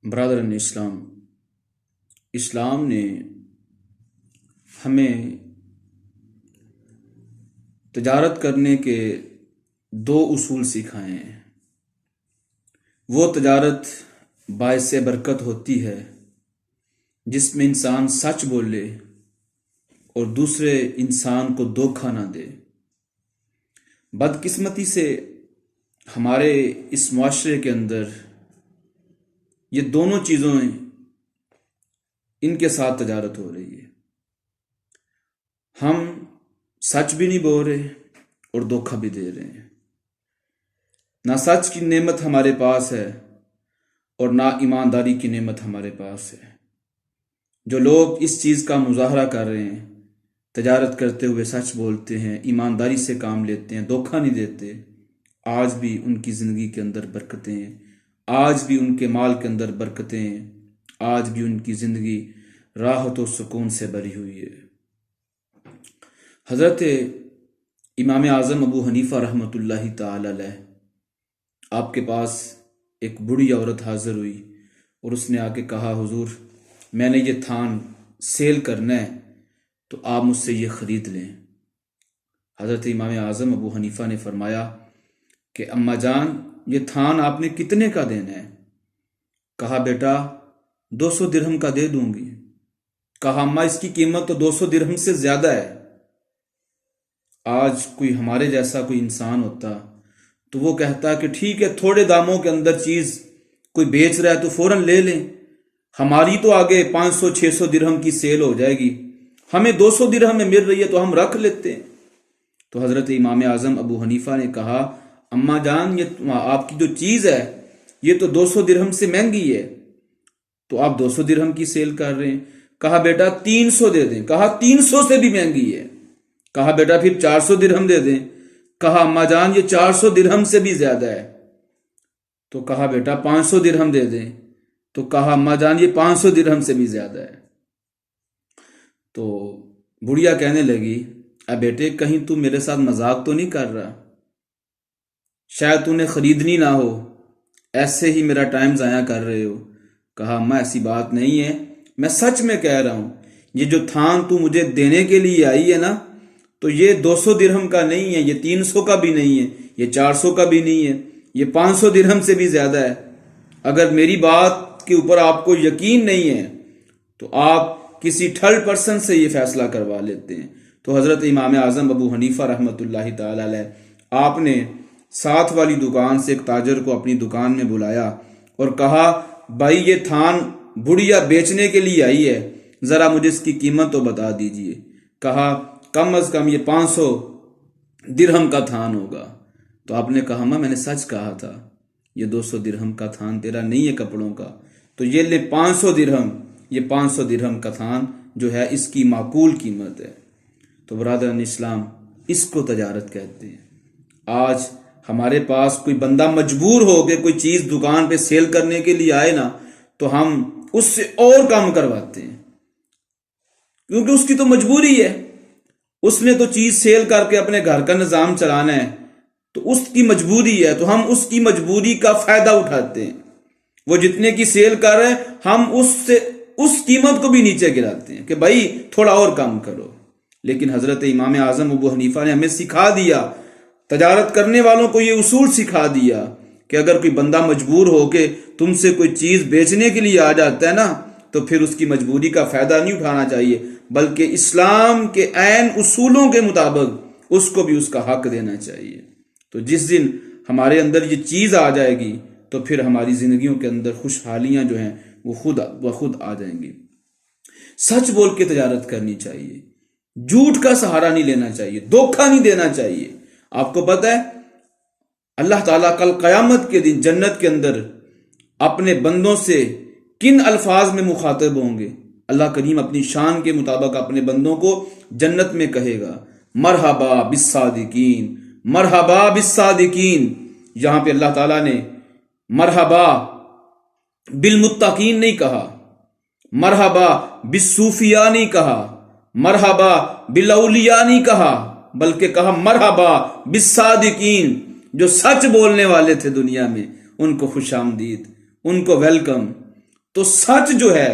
برادران اسلام، اسلام نے ہمیں تجارت کرنے کے دو اصول سکھائے ہیں۔ وہ تجارت باعث برکت ہوتی ہے جس میں انسان سچ بولے اور دوسرے انسان کو دھوکہ نہ دے۔ بدقسمتی سے ہمارے اس معاشرے کے اندر یہ دونوں چیزوں ان کے ساتھ تجارت ہو رہی ہے۔ ہم سچ بھی نہیں بول رہے اور دھوکہ بھی دے رہے ہیں۔ نہ سچ کی نعمت ہمارے پاس ہے اور نہ ایمانداری کی نعمت ہمارے پاس ہے۔ جو لوگ اس چیز کا مظاہرہ کر رہے ہیں، تجارت کرتے ہوئے سچ بولتے ہیں، ایمانداری سے کام لیتے ہیں، دھوکہ نہیں دیتے، آج بھی ان کی زندگی کے اندر برکتیں ہیں، آج بھی ان کے مال کے اندر برکتیں ہیں، آج بھی ان کی زندگی راحت و سکون سے بھری ہوئی ہے۔ حضرت امام اعظم ابو حنیفہ رحمۃ اللہ تعالی علیہ، آپ کے پاس ایک بوڑھی عورت حاضر ہوئی اور اس نے آ کے کہا، حضور میں نے یہ تھان سیل کرنا ہے تو آپ مجھ سے یہ خرید لیں۔ حضرت امام اعظم ابو حنیفہ نے فرمایا کہ اماں جان، یہ تھان آپ نے کتنے کا دینا ہے؟ کہا بیٹا 200 درہم کا دے دوں گی۔ کہا اماں اس کی قیمت تو 200 درہم سے زیادہ ہے۔ آج کوئی ہمارے جیسا کوئی انسان ہوتا تو وہ کہتا کہ ٹھیک ہے، تھوڑے داموں کے اندر چیز کوئی بیچ رہا ہے تو فوراً لے لیں، ہماری تو آگے 500-600 درہم کی سیل ہو جائے گی، ہمیں 200 درہم میں مل رہی ہے تو ہم رکھ لیتے ہیں۔ تو حضرت امام اعظم ابو حنیفہ نے کہا، اماں جان یہ آپ کی جو چیز ہے یہ تو 200 درہم سے مہنگی ہے، تو آپ 200 درہم کی سیل کر رہے ہیں۔ کہا بیٹا 300 دے دیں۔ کہا 300 سے بھی مہنگی ہے۔ کہا بیٹا پھر 400 درہم دے دیں۔ کہا اماں جان یہ 400 درہم سے بھی زیادہ ہے۔ تو کہا بیٹا 500 درہم دے دیں۔ تو کہا اماں جان یہ 500 درہم سے بھی زیادہ ہے۔ تو بڑھیا کہنے لگی، اے بیٹے کہیں تو میرے ساتھ مذاق تو نہیں کر رہا؟ شاید تو نے خریدنی نہ ہو، ایسے ہی میرا ٹائم ضائع کر رہے ہو۔ کہا اماں ایسی بات نہیں ہے، میں سچ میں کہہ رہا ہوں، یہ جو تھان تو مجھے دینے کے لیے آئی ہے نا، تو یہ 200 درہم کا نہیں ہے، یہ 300 کا بھی نہیں ہے، یہ 400 کا بھی نہیں ہے، یہ 500 درہم سے بھی زیادہ ہے۔ اگر میری بات کے اوپر آپ کو یقین نہیں ہے تو آپ کسی تھرڈ پرسن سے یہ فیصلہ کروا لیتے ہیں۔ تو حضرت امام اعظم ابو حنیفہ رحمۃ اللہ تعالی علیہ، آپ نے ساتھ والی دکان سے ایک تاجر کو اپنی دکان میں بلایا اور کہا، بھائی یہ تھان بڑھیا بیچنے کے لیے آئی ہے، ذرا مجھے اس کی قیمت تو بتا دیجئے۔ کہا کم از کم یہ 500 درہم کا تھان ہوگا۔ تو آپ نے کہا میں نے سچ کہا تھا، یہ 200 درہم کا تھان تیرا نہیں ہے کپڑوں کا، تو یہ لے 500 درہم، یہ 500 درہم کا تھان جو ہے اس کی معقول قیمت ہے۔ تو برادران اسلام، اس کو تجارت کہتے ہیں۔ آج ہمارے پاس کوئی بندہ مجبور ہو کے کوئی چیز دکان پہ سیل کرنے کے لیے آئے نا، تو ہم اس سے اور کام کرواتے ہیں، کیونکہ اس کی تو مجبوری ہے، اس نے تو چیز سیل کر کے اپنے گھر کا نظام چلانا ہے، تو اس کی مجبوری ہے، تو ہم اس کی مجبوری کا فائدہ اٹھاتے ہیں۔ وہ جتنے کی سیل کر رہے ہیں ہم اس قیمت کو بھی نیچے گراتے ہیں کہ بھائی تھوڑا اور کم کرو۔ لیکن حضرت امام اعظم ابو حنیفہ نے ہمیں سکھا دیا، تجارت کرنے والوں کو یہ اصول سکھا دیا کہ اگر کوئی بندہ مجبور ہو کے تم سے کوئی چیز بیچنے کے لیے آ جاتا ہے نا، تو پھر اس کی مجبوری کا فائدہ نہیں اٹھانا چاہیے، بلکہ اسلام کے عین اصولوں کے مطابق اس کو بھی اس کا حق دینا چاہیے۔ تو جس دن ہمارے اندر یہ چیز آ جائے گی تو پھر ہماری زندگیوں کے اندر خوشحالیاں جو ہیں وہ خود آ جائیں گی۔ سچ بول کے تجارت کرنی چاہیے، جھوٹ کا سہارا نہیں لینا چاہیے، دھوکہ نہیں دینا چاہیے۔ آپ کو پتہ ہے اللہ تعالیٰ کل قیامت کے دن جنت کے اندر اپنے بندوں سے کن الفاظ میں مخاطب ہوں گے؟ اللہ کریم اپنی شان کے مطابق اپنے بندوں کو جنت میں کہے گا، مرحبا بالصادقین، مرحبا بالصادقین۔ یہاں پہ اللہ تعالیٰ نے مرحبا بالمتقین نہیں کہا، مرحبا بالصوفیاء نہیں کہا، مرحبا بالاولیاء نہیں کہا، بلکہ کہا مرحبا بالصادقین۔ جو سچ بولنے والے تھے دنیا میں، ان کو خوش آمدید، ان کو ویلکم۔ تو سچ جو ہے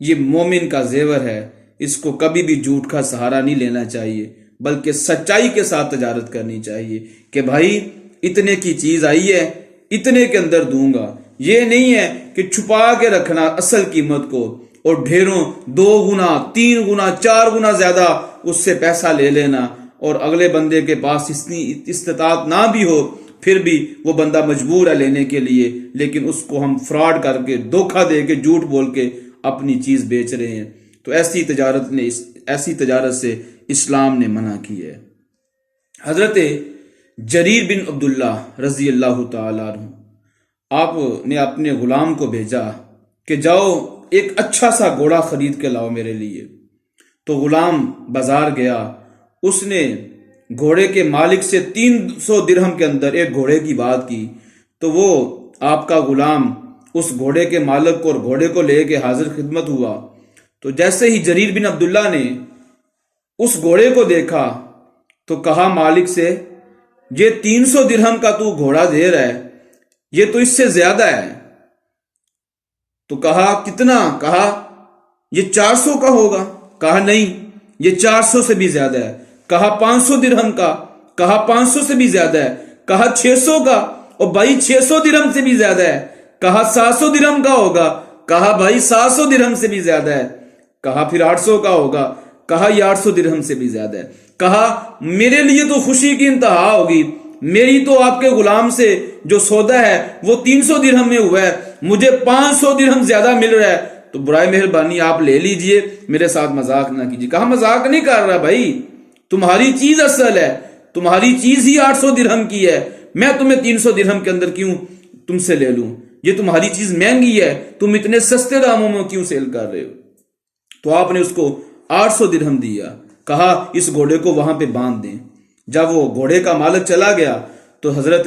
یہ مومن کا زیور ہے، اس کو کبھی بھی جھوٹ کا سہارا نہیں لینا چاہیے، بلکہ سچائی کے ساتھ تجارت کرنی چاہیے کہ بھائی اتنے کی چیز آئی ہے، اتنے کے اندر دوں گا۔ یہ نہیں ہے کہ چھپا کے رکھنا اصل قیمت کو اور ڈھیروں 2 گنا 3 گنا 4 گنا زیادہ اس سے پیسہ لے لینا، اور اگلے بندے کے پاس اتنی استطاعت نہ بھی ہو پھر بھی وہ بندہ مجبور ہے لینے کے لیے، لیکن اس کو ہم فراڈ کر کے، دھوکہ دے کے، جھوٹ بول کے اپنی چیز بیچ رہے ہیں۔ تو ایسی تجارت سے اسلام نے منع کی ہے۔ حضرت جریر بن عبداللہ رضی اللہ تعالیٰ عنہ، آپ نے اپنے غلام کو بھیجا کہ جاؤ ایک اچھا سا گھوڑا خرید کے لاؤ میرے لیے۔ تو غلام بازار گیا، اس نے گھوڑے کے مالک سے 300 درہم کے اندر ایک گھوڑے کی بات کی، تو وہ آپ کا غلام اس گھوڑے کے مالک کو اور گھوڑے کو لے کے حاضر خدمت ہوا۔ تو جیسے ہی جریر بن عبداللہ نے اس گھوڑے کو دیکھا تو کہا مالک سے، یہ 300 درہم کا تو گھوڑا دے رہا ہے، یہ تو اس سے زیادہ ہے۔ تو کہا کتنا؟ کہا یہ 400 کا ہوگا۔ کہا نہیں، یہ 400 سے بھی زیادہ ہے۔ کہا 500 درہم کا۔ کہا 500 سے بھی زیادہ ہے۔ کہا 600 کا، اور بھائی 600 درہم سے بھی زیادہ ہے۔ کہا 700 درہم کا ہوگا۔ کہا بھائی 700 درہم سے بھی زیادہ ہے۔ کہا پھر 800 کا ہوگا۔ کہا یہ 800 درہم سے بھی زیادہ ہے۔ کہا میرے لیے تو خوشی کی انتہا ہوگی، میری تو آپ کے غلام سے جو سودا ہے وہ 300 درہم میں ہوا ہے، مجھے 500 درہم زیادہ مل رہا ہے، تو برائے مہربانی آپ لے لیجئے، میرے ساتھ مذاق نہ کیجیے۔ کہا مذاق نہیں کر رہا بھائی، تمہاری چیز اصل ہے، تمہاری چیز ہی 800 درہم کی ہے، میں تمہیں 300 درہم کے اندر کیوں تم سے لے لوں؟ یہ تمہاری چیز مہنگی ہے، تم اتنے سستے داموں میں کیوں سیل کر رہے ہو؟ تو آپ نے اس کو 800 درہم دیا، کہا اس گھوڑے کو وہاں پہ باندھ دیں۔ جب وہ گھوڑے کا مالک چلا گیا تو حضرت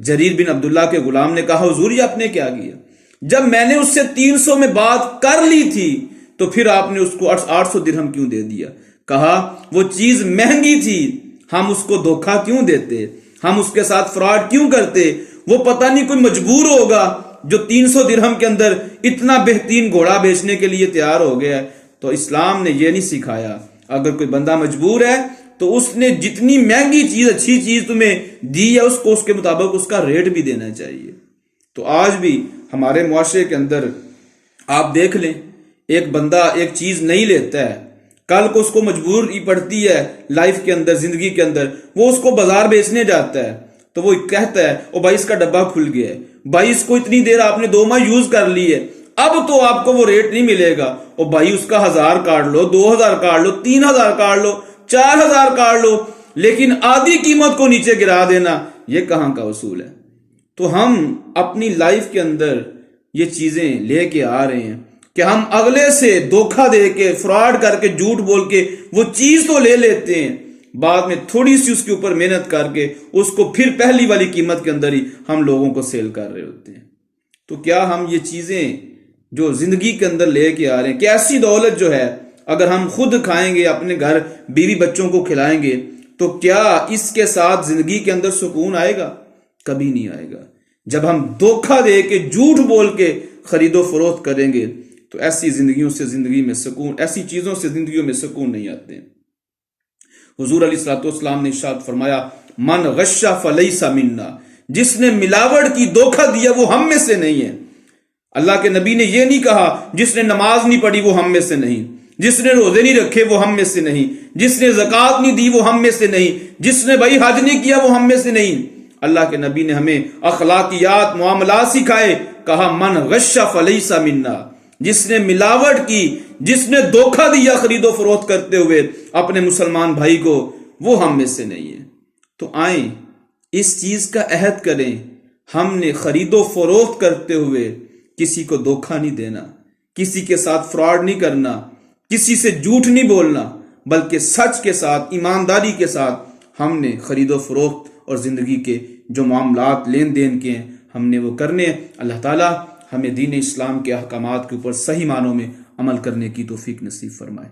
جریر بن عبداللہ کے غلام نے کہا حضور یہ آپ نے کیا کیا؟ جب میں نے اس سے 300 میں بات کر لی تھی تو پھر آپ نے اس کو 800 درہم کیوں دے دیا؟ کہا وہ چیز مہنگی تھی، ہم اس کو دھوکہ کیوں دیتے، ہم اس کے ساتھ فراڈ کیوں کرتے؟ وہ پتہ نہیں کوئی مجبور ہوگا جو 300 درہم کے اندر اتنا بہترین گھوڑا بیچنے کے لیے تیار ہو گیا ہے۔ تو اسلام نے یہ نہیں سکھایا، اگر کوئی بندہ مجبور ہے تو اس نے جتنی مہنگی چیز، اچھی چیز تمہیں دی ہے، اس کو اس کے مطابق اس کا ریٹ بھی دینا چاہیے۔ تو آج بھی ہمارے معاشرے کے اندر آپ دیکھ لیں، ایک بندہ ایک چیز نہیں لیتا ہے، کل کو اس کو مجبوری پڑتی ہے لائف کے اندر، زندگی کے اندر، وہ اس کو بازار بیچنے جاتا ہے تو وہ کہتا ہے او بھائی اس کا ڈبہ کھل گیا ہے، بھائی اس کو اتنی دیر آپ نے 2 ماہ یوز کر لی ہے، اب تو آپ کو وہ ریٹ نہیں ملے گا، اور بھائی اس کا 1000 کاٹ لو، 2000 کاٹ لو، 3000 کاٹ لو، 4000 کاٹ لو، لیکن آدھی قیمت کو نیچے گرا دینا، یہ کہاں کا اصول ہے؟ تو ہم اپنی لائف کے اندر یہ چیزیں لے کے آ رہے ہیں کہ ہم اگلے سے دھوکہ دے کے، فراڈ کر کے، جھوٹ بول کے وہ چیز تو لے لیتے ہیں، بعد میں تھوڑی سی اس کے اوپر محنت کر کے اس کو پھر پہلی والی قیمت کے اندر ہی ہم لوگوں کو سیل کر رہے ہوتے ہیں۔ تو کیا ہم یہ چیزیں جو زندگی کے اندر لے کے آ رہے ہیں، کہ ایسی دولت جو ہے اگر ہم خود کھائیں گے، اپنے گھر بیوی بچوں کو کھلائیں گے، تو کیا اس کے ساتھ زندگی کے اندر سکون آئے گا؟ کبھی نہیں آئے گا۔ جب ہم دھوکہ دے کے، جھوٹ بول کے خرید و فروخت کریں گے تو ایسی زندگیوں سے زندگی میں سکون، ایسی چیزوں سے زندگیوں میں سکون نہیں آتے۔ حضور علیہ الصلوۃ والسلام نے ارشاد فرمایا من غش فلیس منا، جس نے ملاوٹ کی، دھوکہ دیا، وہ ہم میں سے نہیں ہے۔ اللہ کے نبی نے یہ نہیں کہا جس نے نماز نہیں پڑھی وہ ہم میں سے نہیں، جس نے روزے نہیں رکھے وہ ہم میں سے نہیں، جس نے زکوٰۃ نہیں دی وہ ہم میں سے نہیں، جس نے بھائی حج نہیں کیا وہ ہم میں سے نہیں۔ اللہ کے نبی نے ہمیں اخلاقیات، معاملات سکھائے، کہا من غش فلیس منا، جس نے ملاوٹ کی، جس نے دھوکہ دیا خرید و فروخت کرتے ہوئے اپنے مسلمان بھائی کو، وہ ہم میں سے نہیں ہے۔ تو آئیں اس چیز کا عہد کریں، ہم نے خرید و فروخت کرتے ہوئے کسی کو دھوکہ نہیں دینا، کسی کے ساتھ فراڈ نہیں کرنا، کسی سے جھوٹ نہیں بولنا، بلکہ سچ کے ساتھ، ایمانداری کے ساتھ ہم نے خرید و فروخت اور زندگی کے جو معاملات لین دین کے ہیں ہم نے وہ کرنے ہیں۔ اللہ تعالیٰ ہمیں دین اسلام کے احکامات کے اوپر صحیح معنوں میں عمل کرنے کی توفیق نصیب فرمائے۔